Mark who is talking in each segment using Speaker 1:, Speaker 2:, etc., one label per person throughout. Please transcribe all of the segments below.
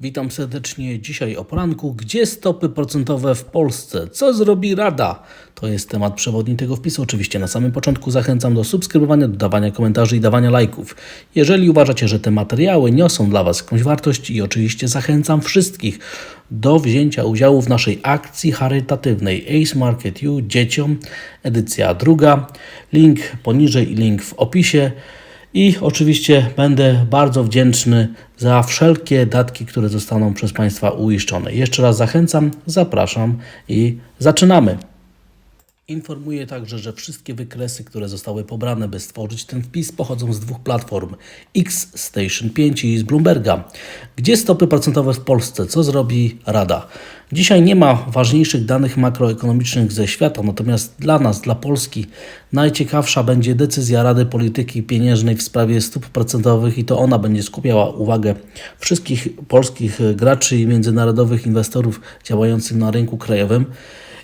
Speaker 1: Witam serdecznie dzisiaj o poranku. Gdzie stopy procentowe w Polsce? Co zrobi Rada? To jest temat przewodni tego wpisu. Oczywiście na samym początku zachęcam do subskrybowania, dodawania komentarzy i dawania lajków. Jeżeli uważacie, że te materiały niosą dla Was jakąś wartość i oczywiście zachęcam wszystkich do wzięcia udziału w naszej akcji charytatywnej Ace Market U dzieciom, edycja druga. Link poniżej i link w opisie. I oczywiście będę bardzo wdzięczny za wszelkie datki, które zostaną przez Państwa uiszczone. Jeszcze raz zachęcam, zapraszam i zaczynamy. Informuję także, że wszystkie wykresy, które zostały pobrane, by stworzyć ten wpis, pochodzą z dwóch platform: X Station 5 i z Bloomberga. Gdzie stopy procentowe w Polsce? Co zrobi Rada? Dzisiaj nie ma ważniejszych danych makroekonomicznych ze świata, natomiast dla nas, dla Polski, najciekawsza będzie decyzja Rady Polityki Pieniężnej w sprawie stóp procentowych i to ona będzie skupiała uwagę wszystkich polskich graczy i międzynarodowych inwestorów działających na rynku krajowym.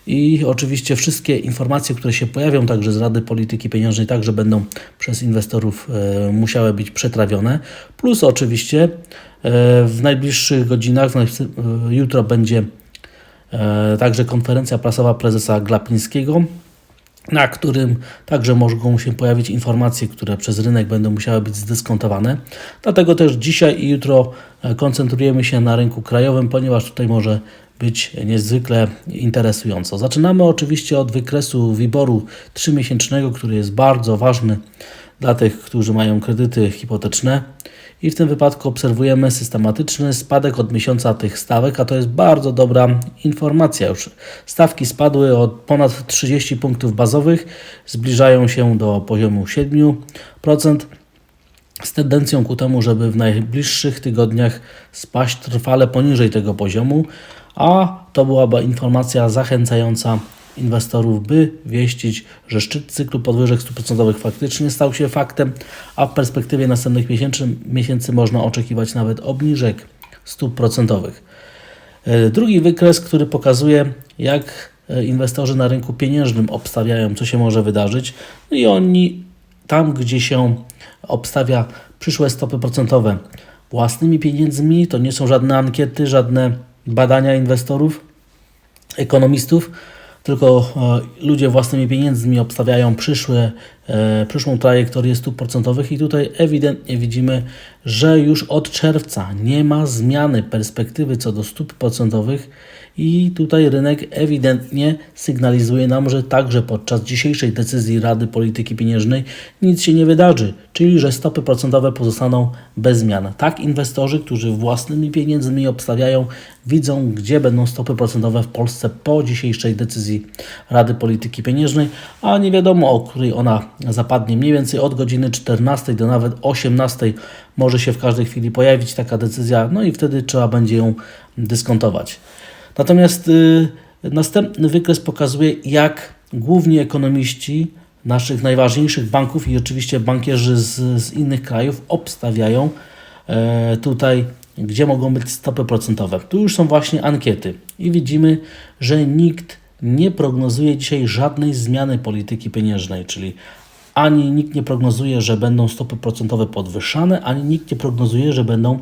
Speaker 1: I oczywiście wszystkie informacje, które się pojawią także z Rady Polityki Pieniężnej, także będą przez inwestorów musiały być przetrawione. Plus oczywiście w najbliższych godzinach, jutro będzie także konferencja prasowa prezesa Glapińskiego, na którym także mogą się pojawić informacje, które przez rynek będą musiały być zdyskontowane. Dlatego też dzisiaj i jutro koncentrujemy się na rynku krajowym, ponieważ tutaj może być niezwykle interesująco. Zaczynamy oczywiście od wykresu WIBOR-u 3-miesięcznego, który jest bardzo ważny dla tych, którzy mają kredyty hipoteczne. I w tym wypadku obserwujemy systematyczny spadek od miesiąca tych stawek, a to jest bardzo dobra informacja. Już stawki spadły o ponad 30 punktów bazowych, zbliżają się do poziomu 7%, z tendencją ku temu, żeby w najbliższych tygodniach spaść trwale poniżej tego poziomu, a to byłaby informacja zachęcająca inwestorów, by wieścić, że szczyt cyklu podwyżek stóp procentowych faktycznie stał się faktem, a w perspektywie następnych miesięcy można oczekiwać nawet obniżek stóp procentowych. Drugi wykres, który pokazuje, jak inwestorzy na rynku pieniężnym obstawiają, co się może wydarzyć. No i oni tam, gdzie się obstawia przyszłe stopy procentowe własnymi pieniędzmi, to nie są żadne ankiety, żadne badania inwestorów, ekonomistów, tylko ludzie własnymi pieniędzmi obstawiają przyszłą trajektorię stóp procentowych i tutaj ewidentnie widzimy, że już od czerwca nie ma zmiany perspektywy co do stóp procentowych i tutaj rynek ewidentnie sygnalizuje nam, że także podczas dzisiejszej decyzji Rady Polityki Pieniężnej nic się nie wydarzy, czyli że stopy procentowe pozostaną bez zmian. Tak inwestorzy, którzy własnymi pieniędzmi obstawiają, widzą, gdzie będą stopy procentowe w Polsce po dzisiejszej decyzji Rady Polityki Pieniężnej, a nie wiadomo, o której ona zapadnie. Mniej więcej od godziny 14 do nawet 18 może się w każdej chwili pojawić taka decyzja, no i wtedy trzeba będzie ją dyskontować. Natomiast następny wykres pokazuje, jak główni ekonomiści naszych najważniejszych banków i oczywiście bankierzy z innych krajów obstawiają tutaj, gdzie mogą być stopy procentowe. Tu już są właśnie ankiety i widzimy, że nikt nie prognozuje dzisiaj żadnej zmiany polityki pieniężnej, czyli ani nikt nie prognozuje, że będą stopy procentowe podwyższane, ani nikt nie prognozuje, że będą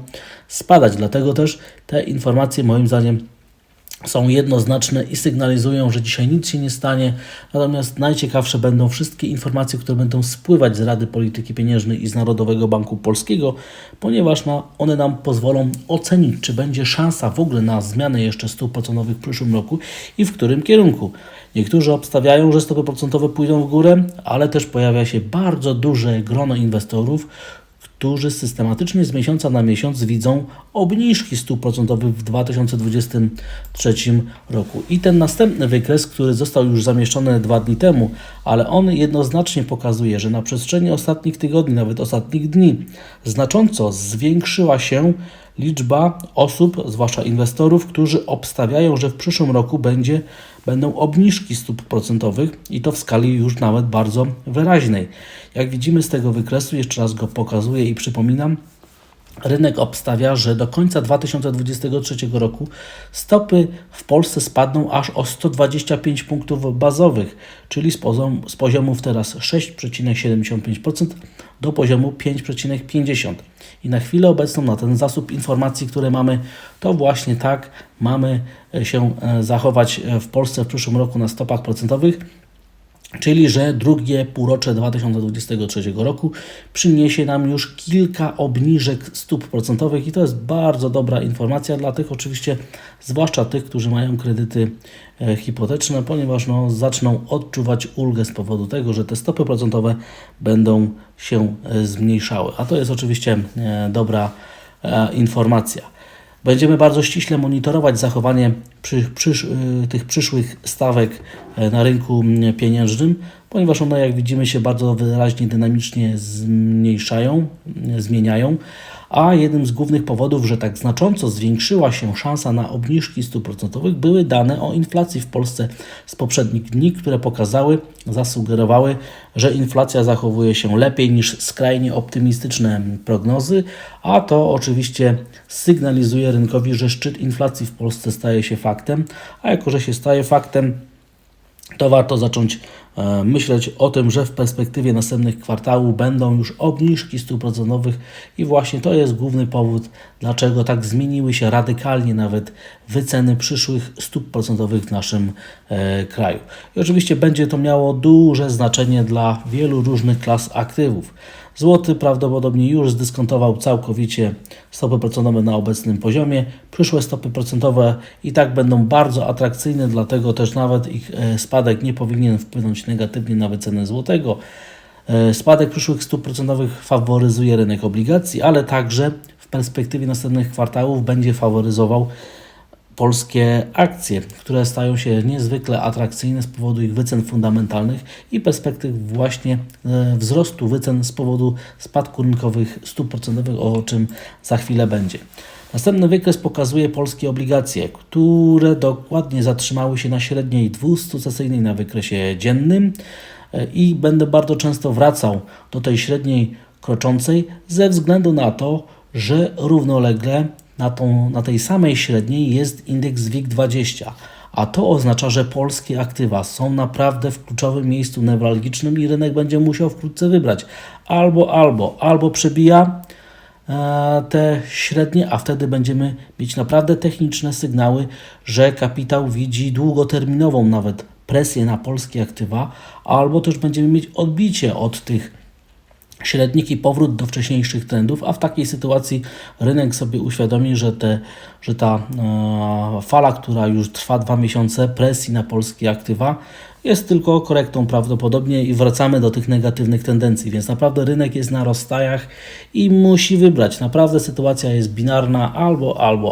Speaker 1: spadać. Dlatego też te informacje moim zdaniem są jednoznaczne i sygnalizują, że dzisiaj nic się nie stanie, natomiast najciekawsze będą wszystkie informacje, które będą spływać z Rady Polityki Pieniężnej i z Narodowego Banku Polskiego, ponieważ one nam pozwolą ocenić, czy będzie szansa w ogóle na zmianę jeszcze stóp procentowych w przyszłym roku i w którym kierunku. Niektórzy obstawiają, że stopy procentowe pójdą w górę, ale też pojawia się bardzo duże grono inwestorów, którzy systematycznie z miesiąca na miesiąc widzą obniżki stóp procentowych w 2023 roku. I ten następny wykres, który został już zamieszczony 2 dni temu, ale on jednoznacznie pokazuje, że na przestrzeni ostatnich tygodni, nawet ostatnich dni, znacząco zwiększyła się liczba osób, zwłaszcza inwestorów, którzy obstawiają, że w przyszłym roku będą obniżki stóp procentowych i to w skali już nawet bardzo wyraźnej. Jak widzimy z tego wykresu, jeszcze raz go pokazuję i przypominam, rynek obstawia, że do końca 2023 roku stopy w Polsce spadną aż o 125 punktów bazowych, czyli z poziomów teraz 6,75% do poziomu 5,50%. I na chwilę obecną, na ten zasób informacji, które mamy, to właśnie tak mamy się zachować w Polsce w przyszłym roku na stopach procentowych. Czyli, że drugie półrocze 2023 roku przyniesie nam już kilka obniżek stóp procentowych i to jest bardzo dobra informacja dla tych oczywiście, zwłaszcza tych, którzy mają kredyty hipoteczne, ponieważ zaczną odczuwać ulgę z powodu tego, że te stopy procentowe będą się zmniejszały. A to jest oczywiście dobra informacja. Będziemy bardzo ściśle monitorować zachowanie tych przyszłych stawek na rynku pieniężnym, ponieważ one, jak widzimy, się bardzo wyraźnie dynamicznie zmieniają, a jednym z głównych powodów, że tak znacząco zwiększyła się szansa na obniżki stóp procentowych, były dane o inflacji w Polsce z poprzednich dni, które zasugerowały, że inflacja zachowuje się lepiej niż skrajnie optymistyczne prognozy, a to oczywiście sygnalizuje rynkowi, że szczyt inflacji w Polsce staje się faktem, a jako że się staje faktem, to warto zacząć myśleć o tym, że w perspektywie następnych kwartałów będą już obniżki stóp procentowych i właśnie to jest główny powód, dlaczego tak zmieniły się radykalnie nawet wyceny przyszłych stóp procentowych w naszym kraju. I oczywiście będzie to miało duże znaczenie dla wielu różnych klas aktywów. Złoty prawdopodobnie już zdyskontował całkowicie stopy procentowe na obecnym poziomie. Przyszłe stopy procentowe i tak będą bardzo atrakcyjne, dlatego też nawet ich spadek nie powinien wpłynąć negatywnie na wycenę złotego. Spadek przyszłych stóp procentowych faworyzuje rynek obligacji, ale także w perspektywie następnych kwartałów będzie faworyzował polskie akcje, które stają się niezwykle atrakcyjne z powodu ich wycen fundamentalnych i perspektyw właśnie wzrostu wycen z powodu spadku rynkowych stóp procentowych, o czym za chwilę będzie. Następny wykres pokazuje polskie obligacje, które dokładnie zatrzymały się na średniej 200-sesyjnej na wykresie dziennym i będę bardzo często wracał do tej średniej kroczącej ze względu na to, że równolegle na tej samej średniej jest indeks WIG20, a to oznacza, że polskie aktywa są naprawdę w kluczowym miejscu newralgicznym i rynek będzie musiał wkrótce wybrać albo przebija te średnie, a wtedy będziemy mieć naprawdę techniczne sygnały, że kapitał widzi długoterminową nawet presję na polskie aktywa, albo też będziemy mieć odbicie od tych średnich i powrót do wcześniejszych trendów, a w takiej sytuacji rynek sobie uświadomi, że ta fala, która już trwa 2 miesiące presji na polskie aktywa, jest tylko korektą prawdopodobnie i wracamy do tych negatywnych tendencji, więc naprawdę rynek jest na rozstajach i musi wybrać. Naprawdę sytuacja jest binarna,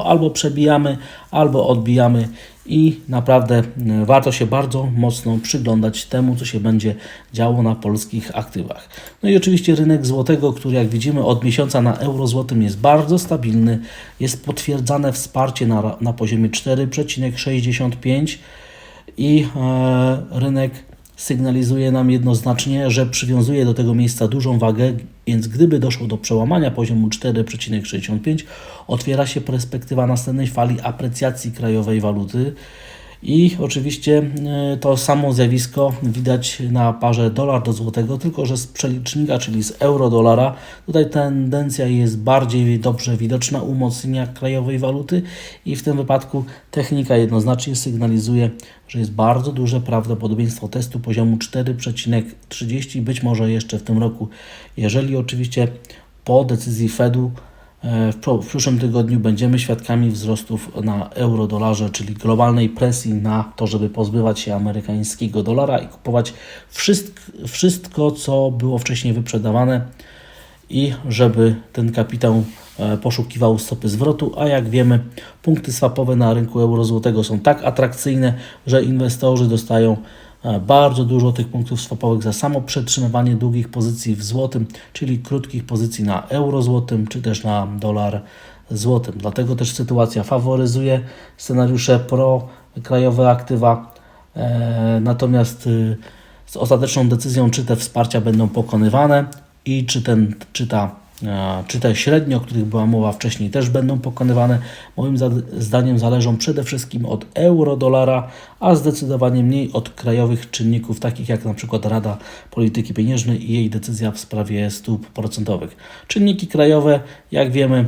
Speaker 1: albo przebijamy, albo odbijamy i naprawdę warto się bardzo mocno przyglądać temu, co się będzie działo na polskich aktywach. No i oczywiście rynek złotego, który jak widzimy od miesiąca na euro złotym jest bardzo stabilny, jest potwierdzane wsparcie na poziomie 4,65 i rynek sygnalizuje nam jednoznacznie, że przywiązuje do tego miejsca dużą wagę, więc gdyby doszło do przełamania poziomu 4,65, otwiera się perspektywa następnej fali aprecjacji krajowej waluty i oczywiście to samo zjawisko widać na parze dolar do złotego, tylko że z przelicznika, czyli z euro-dolara, tutaj tendencja jest bardziej dobrze widoczna umocnienia krajowej waluty i w tym wypadku technika jednoznacznie sygnalizuje, że jest bardzo duże prawdopodobieństwo testu poziomu 4,30, być może jeszcze w tym roku, jeżeli oczywiście po decyzji Fedu w przyszłym tygodniu będziemy świadkami wzrostów na euro-dolarze, czyli globalnej presji na to, żeby pozbywać się amerykańskiego dolara i kupować wszystko, co było wcześniej wyprzedawane i żeby ten kapitał poszukiwał stopy zwrotu, a jak wiemy, punkty swapowe na rynku euro-złotego są tak atrakcyjne, że inwestorzy dostają bardzo dużo tych punktów swapowych za samo przetrzymywanie długich pozycji w złotym, czyli krótkich pozycji na euro złotym, czy też na dolar złotym. Dlatego też sytuacja faworyzuje scenariusze pro-krajowe aktywa, natomiast z ostateczną decyzją, czy te wsparcia będą pokonywane i czy ta czy te średnie, o których była mowa wcześniej, też będą pokonywane. Moim zdaniem zależą przede wszystkim od euro-dolara, a zdecydowanie mniej od krajowych czynników, takich jak na przykład Rada Polityki Pieniężnej i jej decyzja w sprawie stóp procentowych. Czynniki krajowe, jak wiemy,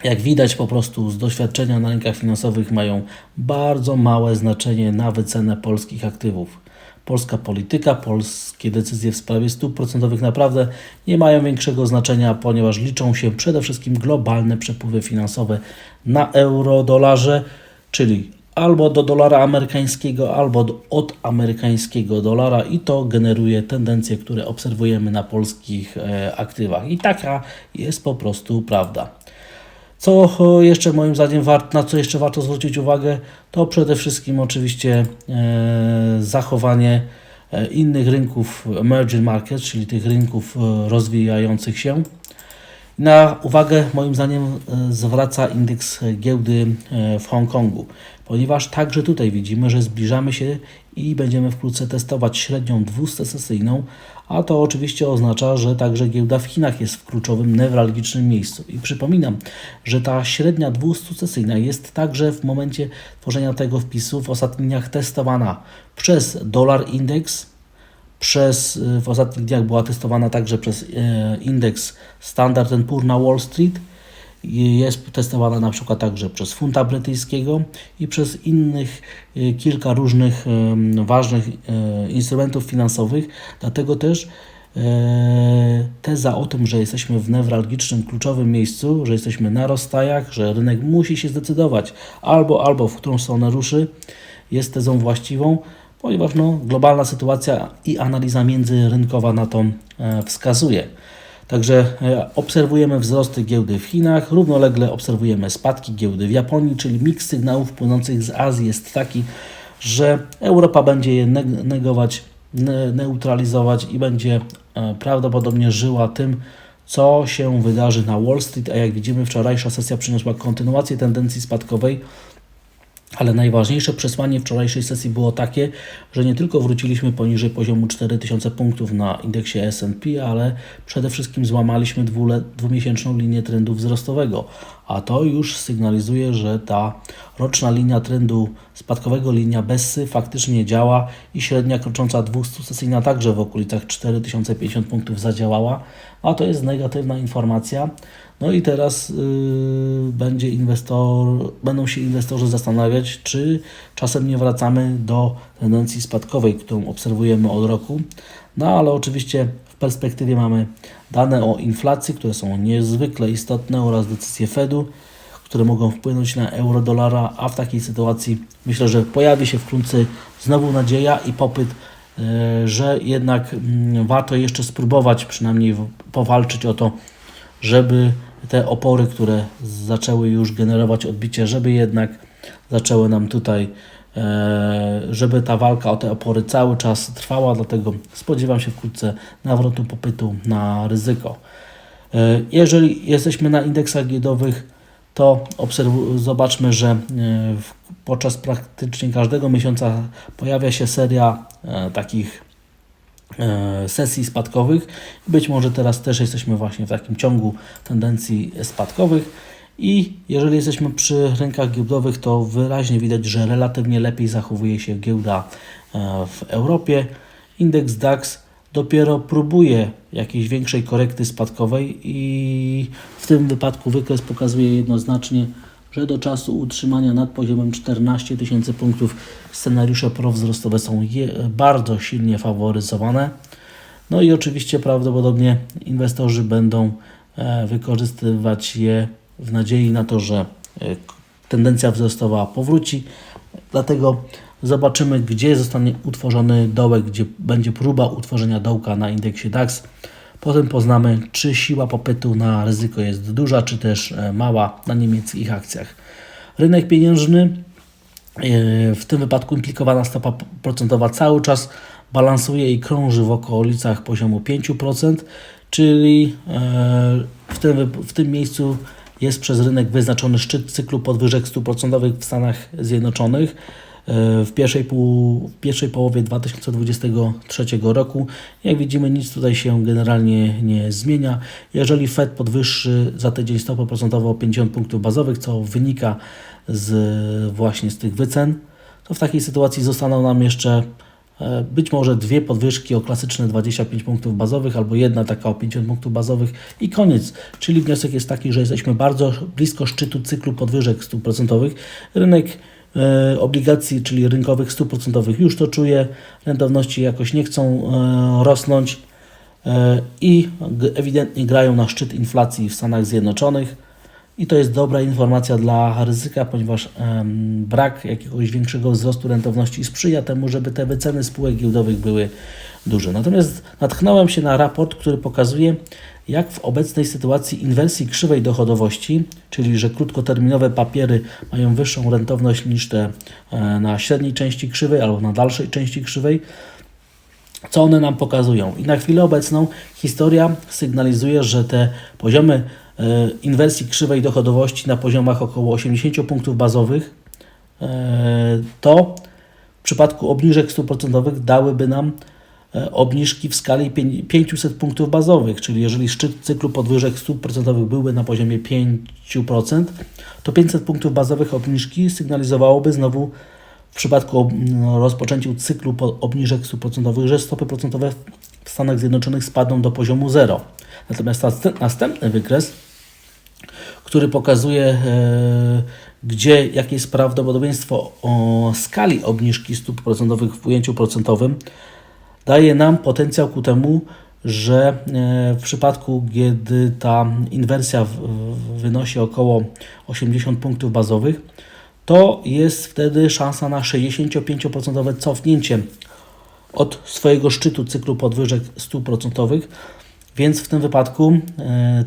Speaker 1: jak widać po prostu z doświadczenia na rynkach finansowych, mają bardzo małe znaczenie na wycenę polskich aktywów. Polska polityka, polskie decyzje w sprawie stóp procentowych naprawdę nie mają większego znaczenia, ponieważ liczą się przede wszystkim globalne przepływy finansowe na euro-dolarze, czyli albo do dolara amerykańskiego, albo od amerykańskiego dolara, i to generuje tendencje, które obserwujemy na polskich aktywach. I taka jest po prostu prawda. Co jeszcze moim zdaniem na co jeszcze warto zwrócić uwagę, to przede wszystkim oczywiście zachowanie innych rynków emerging markets, czyli tych rynków rozwijających się. Na uwagę moim zdaniem zwraca indeks giełdy w Hongkongu, ponieważ także tutaj widzimy, że zbliżamy się i będziemy wkrótce testować średnią 200-sesyjną, a to oczywiście oznacza, że także giełda w Chinach jest w kluczowym, newralgicznym miejscu. I przypominam, że ta średnia 200-sesyjna jest także w momencie tworzenia tego wpisu w ostatnich dniach testowana przez dolar indeks, w ostatnich dniach była testowana także przez indeks Standard & Poor's na Wall Street. Jest testowana na przykład także przez funta brytyjskiego i przez innych kilka różnych ważnych instrumentów finansowych. Dlatego też teza o tym, że jesteśmy w newralgicznym, kluczowym miejscu, że jesteśmy na rozstajach, że rynek musi się zdecydować albo w którą stronę ruszy, jest tezą właściwą, ponieważ globalna sytuacja i analiza międzyrynkowa na to wskazuje. Także obserwujemy wzrosty giełdy w Chinach, równolegle obserwujemy spadki giełdy w Japonii, czyli miks sygnałów płynących z Azji jest taki, że Europa będzie je negować, neutralizować i będzie prawdopodobnie żyła tym, co się wydarzy na Wall Street, a jak widzimy, wczorajsza sesja przyniosła kontynuację tendencji spadkowej. Ale najważniejsze przesłanie wczorajszej sesji było takie, że nie tylko wróciliśmy poniżej poziomu 4000 punktów na indeksie S&P, ale przede wszystkim złamaliśmy dwumiesięczną linię trendu wzrostowego. A to już sygnalizuje, że ta roczna linia trendu spadkowego, linia Bessy, faktycznie działa i średnia krocząca 200-sesyjna także w okolicach 4050 punktów zadziałała, a to jest negatywna informacja. No i teraz będą się inwestorzy zastanawiać, czy czasem nie wracamy do tendencji spadkowej, którą obserwujemy od roku. No ale oczywiście w perspektywie mamy dane o inflacji, które są niezwykle istotne, oraz decyzje Fedu, które mogą wpłynąć na euro-dolara, a w takiej sytuacji myślę, że pojawi się wkrótce znowu nadzieja i popyt, że jednak warto jeszcze spróbować przynajmniej powalczyć o to, żeby te opory, które zaczęły już generować odbicie, żeby jednak zaczęły nam tutaj, żeby ta walka o te opory cały czas trwała, dlatego spodziewam się wkrótce nawrotu popytu na ryzyko. Jeżeli jesteśmy na indeksach giełdowych, to zobaczmy, że podczas praktycznie każdego miesiąca pojawia się seria takich sesji spadkowych. Być może teraz też jesteśmy właśnie w takim ciągu tendencji spadkowych i jeżeli jesteśmy przy rynkach giełdowych, to wyraźnie widać, że relatywnie lepiej zachowuje się giełda w Europie. Indeks DAX dopiero próbuje jakiejś większej korekty spadkowej i w tym wypadku wykres pokazuje jednoznacznie, że do czasu utrzymania nad poziomem 14 000 punktów scenariusze prowzrostowe są bardzo silnie faworyzowane. No i oczywiście prawdopodobnie inwestorzy będą wykorzystywać je w nadziei na to, że tendencja wzrostowa powróci. Dlatego zobaczymy, gdzie zostanie utworzony dołek, gdzie będzie próba utworzenia dołka na indeksie DAX. Potem poznamy, czy siła popytu na ryzyko jest duża, czy też mała na niemieckich akcjach. Rynek pieniężny, w tym wypadku implikowana stopa procentowa cały czas balansuje i krąży w okolicach poziomu 5%, czyli w tym miejscu jest przez rynek wyznaczony szczyt cyklu podwyżek stóp procentowych w Stanach Zjednoczonych. w pierwszej połowie 2023 roku. Jak widzimy, nic tutaj się generalnie nie zmienia. Jeżeli Fed podwyższy za tydzień stopę procentową o 50 punktów bazowych, co wynika właśnie z tych wycen, to w takiej sytuacji zostaną nam jeszcze być może dwie podwyżki o klasyczne 25 punktów bazowych albo jedna taka o 50 punktów bazowych i koniec. Czyli wniosek jest taki, że jesteśmy bardzo blisko szczytu cyklu podwyżek stóp procentowych. Rynek obligacji, czyli rynkowych stóp procentowych już to czuje, rentowności jakoś nie chcą rosnąć i ewidentnie grają na szczyt inflacji w Stanach Zjednoczonych. I to jest dobra informacja dla ryzyka, ponieważ brak jakiegoś większego wzrostu rentowności sprzyja temu, żeby te wyceny spółek giełdowych były duże. Natomiast natknąłem się na raport, który pokazuje, jak w obecnej sytuacji inwersji krzywej dochodowości, czyli że krótkoterminowe papiery mają wyższą rentowność niż te na średniej części krzywej albo na dalszej części krzywej, co one nam pokazują. I na chwilę obecną historia sygnalizuje, że te poziomy inwersji krzywej dochodowości na poziomach około 80 punktów bazowych, to w przypadku obniżek stóp procentowych dałyby nam obniżki w skali 500 punktów bazowych, czyli jeżeli szczyt cyklu podwyżek stóp procentowych byłby na poziomie 5%, to 500 punktów bazowych obniżki sygnalizowałoby znowu w przypadku rozpoczęciu cyklu obniżek stóp procentowych, że stopy procentowe w Stanach Zjednoczonych spadną do poziomu 0. Natomiast następny wykres, który pokazuje, jakie jest prawdopodobieństwo o skali obniżki stóp procentowych w ujęciu procentowym, daje nam potencjał ku temu, że w przypadku, kiedy ta inwersja wynosi około 80 punktów bazowych, to jest wtedy szansa na 65% cofnięcie od swojego szczytu cyklu podwyżek stóp procentowych, więc w tym wypadku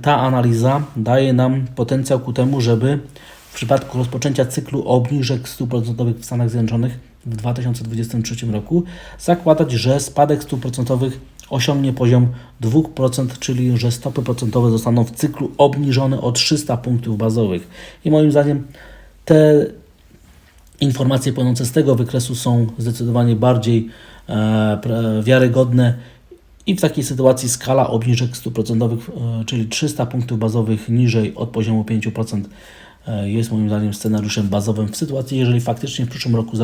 Speaker 1: ta analiza daje nam potencjał ku temu, żeby w przypadku rozpoczęcia cyklu obniżek stóp procentowych w Stanach Zjednoczonych w 2023 roku zakładać, że spadek stóp procentowych osiągnie poziom 2%, czyli że stopy procentowe zostaną w cyklu obniżone o 300 punktów bazowych. I moim zdaniem te informacje płynące z tego wykresu są zdecydowanie bardziej wiarygodne i w takiej sytuacji skala obniżek stóp procentowych, czyli 300 punktów bazowych niżej od poziomu 5%, jest moim zdaniem scenariuszem bazowym w sytuacji, jeżeli faktycznie w przyszłym roku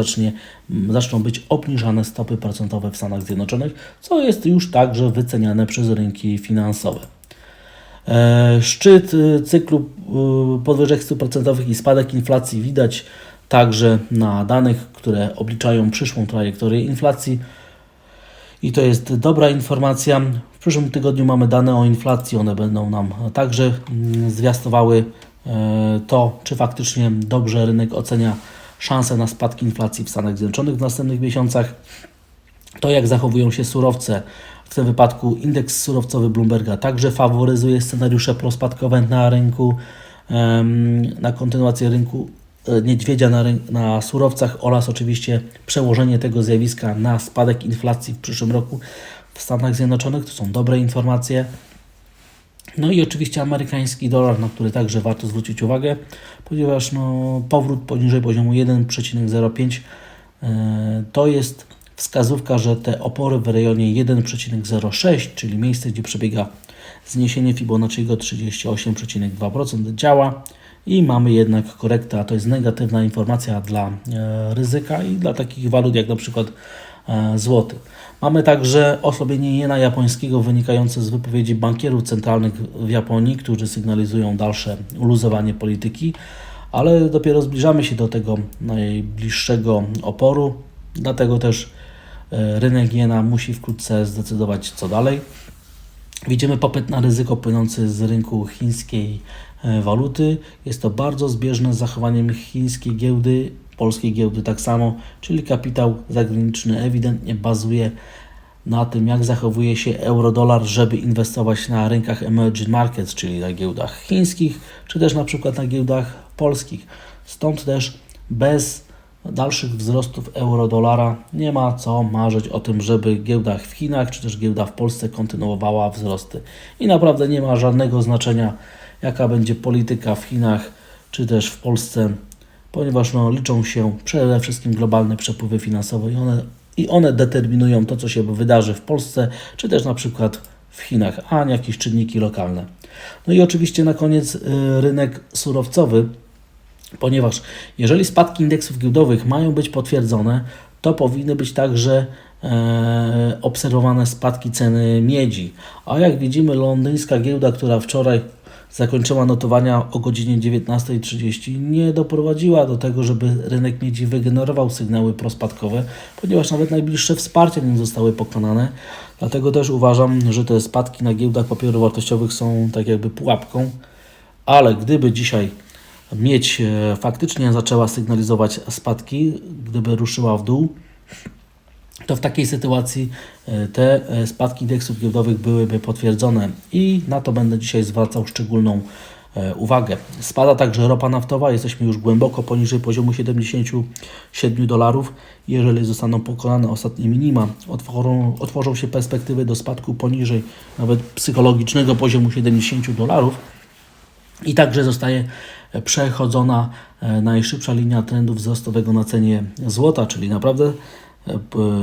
Speaker 1: zaczną być obniżane stopy procentowe w Stanach Zjednoczonych, co jest już także wyceniane przez rynki finansowe. Szczyt cyklu podwyżek stóp procentowych i spadek inflacji widać także na danych, które obliczają przyszłą trajektorię inflacji. I to jest dobra informacja. W przyszłym tygodniu mamy dane o inflacji. One będą nam także zwiastowały to, czy faktycznie dobrze rynek ocenia szanse na spadki inflacji w Stanach Zjednoczonych w następnych miesiącach. To, jak zachowują się surowce. W tym wypadku indeks surowcowy Bloomberga także faworyzuje scenariusze prospadkowe na rynku, na kontynuację rynku niedźwiedzia na surowcach oraz oczywiście przełożenie tego zjawiska na spadek inflacji w przyszłym roku w Stanach Zjednoczonych. To są dobre informacje. No i oczywiście amerykański dolar, na który także warto zwrócić uwagę, ponieważ powrót poniżej poziomu 1,05 to jest wskazówka, że te opory w rejonie 1,06, czyli miejsce, gdzie przebiega zniesienie Fibonacciego 38,2% działa i mamy jednak korektę, a to jest negatywna informacja dla ryzyka i dla takich walut jak na przykład złoty. Mamy także osłabienie jena japońskiego wynikające z wypowiedzi bankierów centralnych w Japonii, którzy sygnalizują dalsze uluzowanie polityki, ale dopiero zbliżamy się do tego najbliższego oporu, dlatego też rynek jena musi wkrótce zdecydować, co dalej. Widzimy popyt na ryzyko płynący z rynku chińskiej waluty. Jest to bardzo zbieżne z zachowaniem chińskiej giełdy, polskiej giełdy tak samo, czyli kapitał zagraniczny ewidentnie bazuje na tym, jak zachowuje się euro-dolar, żeby inwestować na rynkach emerging markets, czyli na giełdach chińskich, czy też na przykład na giełdach polskich. Stąd też bez dalszych wzrostów euro-dolara nie ma co marzyć o tym, żeby giełda w Chinach, czy też giełda w Polsce kontynuowała wzrosty. I naprawdę nie ma żadnego znaczenia, jaka będzie polityka w Chinach, czy też w Polsce, ponieważ liczą się przede wszystkim globalne przepływy finansowe i one determinują to, co się wydarzy w Polsce, czy też na przykład w Chinach, a nie jakieś czynniki lokalne. No i oczywiście na koniec rynek surowcowy, ponieważ jeżeli spadki indeksów giełdowych mają być potwierdzone, to powinny być także obserwowane spadki ceny miedzi. A jak widzimy, londyńska giełda, która wczoraj zakończyła notowania o godzinie 19:30, nie doprowadziła do tego, żeby rynek miedzi wygenerował sygnały prospadkowe, ponieważ nawet najbliższe wsparcia nie zostały pokonane. Dlatego też uważam, że te spadki na giełdach papierów wartościowych są tak jakby pułapką, ale gdyby dzisiaj miedź faktycznie zaczęła sygnalizować spadki, gdyby ruszyła w dół, to w takiej sytuacji te spadki indeksów giełdowych byłyby potwierdzone i na to będę dzisiaj zwracał szczególną uwagę. Spada także ropa naftowa, jesteśmy już głęboko poniżej poziomu $77. Jeżeli zostaną pokonane ostatnie minima, otworzą się perspektywy do spadku poniżej nawet psychologicznego poziomu $70 i także zostaje przechodzona najszybsza linia trendu wzrostowego na cenie złota, czyli naprawdę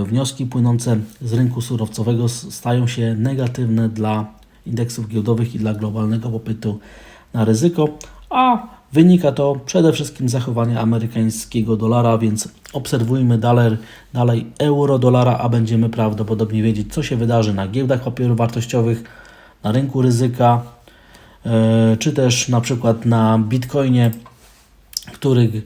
Speaker 1: wnioski płynące z rynku surowcowego stają się negatywne dla indeksów giełdowych i dla globalnego popytu na ryzyko, a wynika to przede wszystkim z zachowania amerykańskiego dolara, więc obserwujmy dalej euro-dolara, a będziemy prawdopodobnie wiedzieć, co się wydarzy na giełdach papierów wartościowych, na rynku ryzyka, czy też na przykład na Bitcoinie, który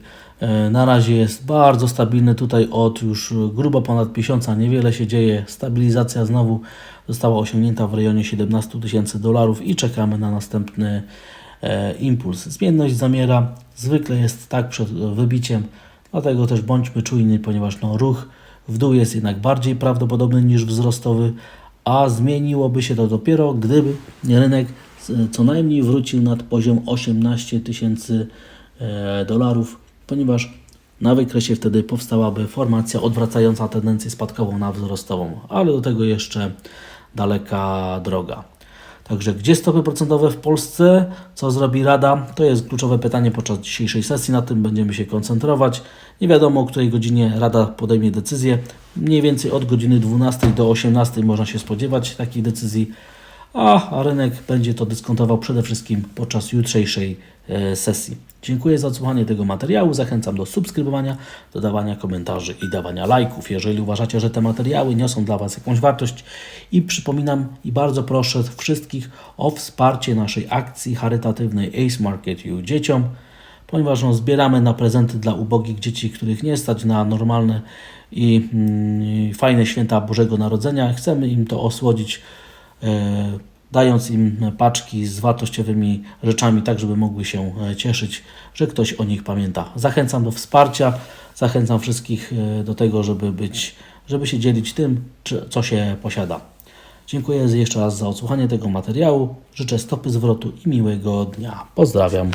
Speaker 1: na razie jest bardzo stabilny tutaj od już grubo ponad miesiąca, niewiele się dzieje, stabilizacja znowu została osiągnięta w rejonie $17,000 i czekamy na następny impuls. Zmienność zamiera, zwykle jest tak przed wybiciem, dlatego też bądźmy czujni, ponieważ ruch w dół jest jednak bardziej prawdopodobny niż wzrostowy, a zmieniłoby się to dopiero, gdyby rynek co najmniej wrócił nad poziom $18,000, ponieważ na wykresie wtedy powstałaby formacja odwracająca tendencję spadkową na wzrostową, ale do tego jeszcze daleka droga. Także gdzie stopy procentowe w Polsce? Co zrobi Rada? To jest kluczowe pytanie podczas dzisiejszej sesji, na tym będziemy się koncentrować. Nie wiadomo, o której godzinie Rada podejmie decyzję. Mniej więcej od godziny 12 do 18 można się spodziewać takich decyzji, a rynek będzie to dyskontował przede wszystkim podczas jutrzejszej sesji. Dziękuję za odsłuchanie tego materiału. Zachęcam do subskrybowania, dodawania komentarzy i dawania lajków. Jeżeli uważacie, że te materiały niosą dla Was jakąś wartość, i przypominam i bardzo proszę wszystkich o wsparcie naszej akcji charytatywnej Ace Market You dzieciom, ponieważ zbieramy na prezenty dla ubogich dzieci, których nie stać na normalne i fajne święta Bożego Narodzenia. Chcemy im to osłodzić, dając im paczki z wartościowymi rzeczami, tak żeby mogły się cieszyć, że ktoś o nich pamięta. Zachęcam do wsparcia, zachęcam wszystkich do tego, żeby się dzielić tym, co się posiada. Dziękuję jeszcze raz za odsłuchanie tego materiału. Życzę stopy zwrotu i miłego dnia. Pozdrawiam.